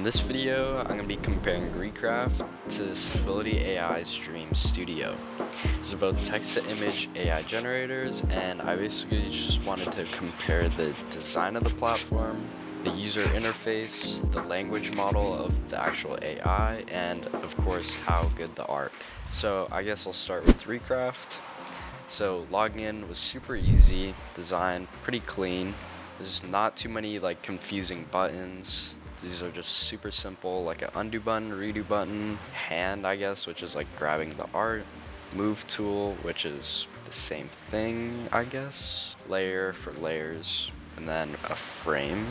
this video, I'm going to be comparing Recraft to Stability AI's Dream Studio. These are both text-to-image AI generators, and I basically just wanted to compare the design of the platform, the user interface, the language model of the actual AI, and of course how good the art. So I guess I'll start with Recraft. So logging in was super easy, design pretty clean. There's not too many like confusing buttons. These are just super simple, like an undo button, redo button, hand I guess, which is like grabbing the art, move tool, which is the same thing I guess, layer for layers, and then a frame.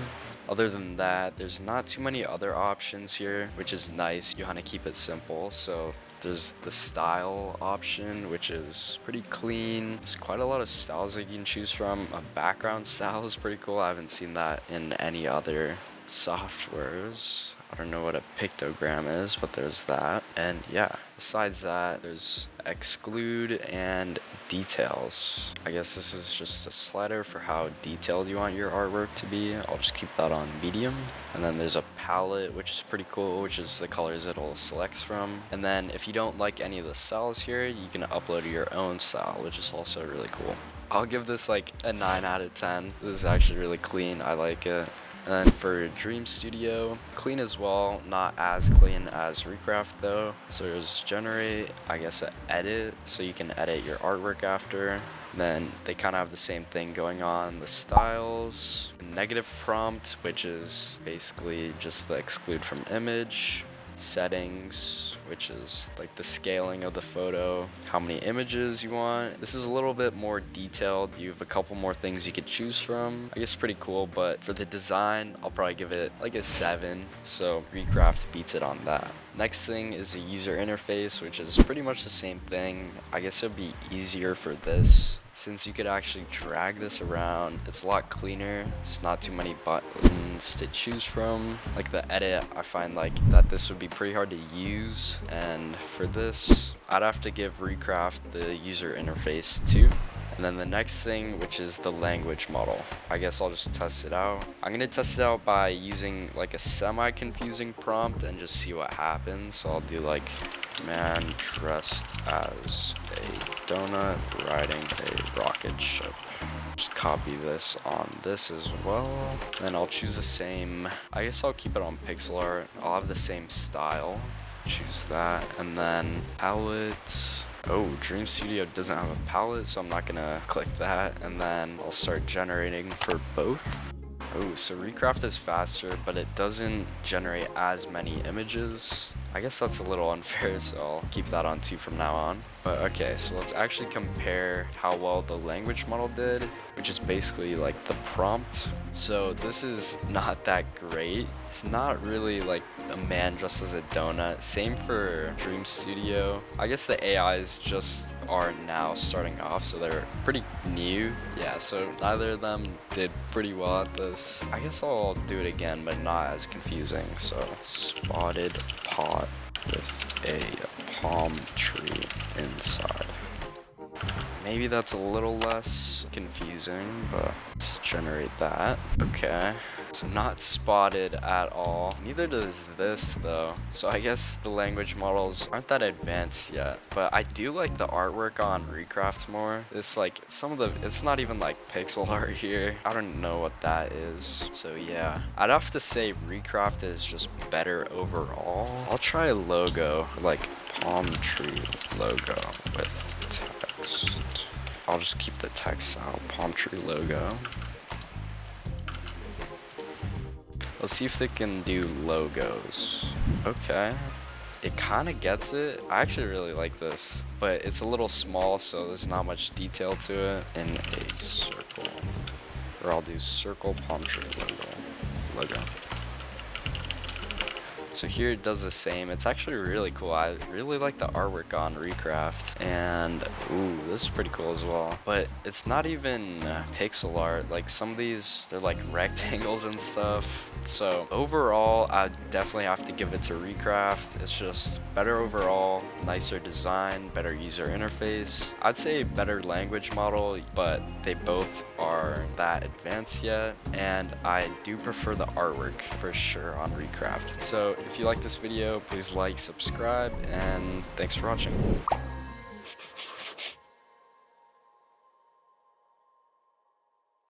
Other than that, there's not too many other options here, which is nice. You want to keep it simple. So there's the style option, which is pretty clean. There's quite a lot of styles that you can choose from. A background style is pretty cool. I haven't seen that in any other softwares. I don't know what a pictogram is, but there's that. And yeah, besides that, there's exclude and details. I guess this is just a slider for how detailed you want your artwork to be. I'll just keep that on medium. And then there's a palette, which is pretty cool, which is the colors it'll select from. And then if you don't like any of the styles here, you can upload your own style, which is also really cool. I'll give this like a 9 out of 10. This is actually really clean. I like it. And then for Dream Studio, clean as well, not as clean as Recraft though. So there's generate, I guess an edit, so you can edit your artwork after. Then they kind of have the same thing going on. The styles, negative prompt, which is basically just the exclude from image. Settings, which is like the scaling of the photo, how many images you want. This is a little bit more detailed. You have a couple more things you could choose from. I guess pretty cool, but for the design, I'll probably give it like a 7. So Recraft beats it on that. Next thing is a user interface, which is pretty much the same thing. I guess it'd be easier for this since you could actually drag this around. It's a lot cleaner. It's not too many buttons to choose from. Like the edit, I find like that this would be pretty hard to use. And for this, I'd have to give Recraft the user interface too. And then the next thing, which is the language model. I guess I'll just test it out. I'm gonna test it out by using like a semi-confusing prompt and just see what happens. So I'll do like man dressed as a donut riding a rocket ship. Just copy this on this as well. Then I'll choose the same, I guess I'll keep it on pixel art. I'll have the same style. Choose that, and then palette. Oh, Dream Studio doesn't have a palette, so I'm not gonna click that. And then I'll start generating for both. Oh, so Recraft is faster, but it doesn't generate as many images. I guess that's a little unfair, so I'll keep that on 2 from now on. But okay, so let's actually compare how well the language model did, which is basically like the prompt. So this is not that great. It's not really like a man dressed as a donut. Same for Dream Studio. I guess the AIs just are now starting off, so they're pretty new. Yeah, so neither of them did pretty well at this. I guess I'll do it again, but not as confusing. So spotted pot with a palm tree inside. Maybe that's a little less confusing, but let's generate that. Okay, so not spotted at all. Neither does this though. So I guess the language models aren't that advanced yet, but I do like the artwork on Recraft more. It's like some of the, it's not even like pixel art here. I don't know what that is. So yeah, I'd have to say Recraft is just better overall. I'll try a logo, like palm tree logo with text. I'll just keep the text out, palm tree logo. Let's see if they can do logos. Okay, it kind of gets it. I actually really like this, but it's a little small, so there's not much detail to it. In a circle, or I'll do circle palm tree logo. So here it does the same. It's actually really cool. I really like the artwork on Recraft, and ooh, this is pretty cool as well. But it's not even pixel art. Like some of these, they're like rectangles and stuff. So overall, I definitely have to give it to Recraft. It's just better overall, nicer design, better user interface. I'd say better language model, but they both aren't that advanced yet. And I do prefer the artwork for sure on Recraft. So if you like this video, please like, subscribe, and thanks for watching.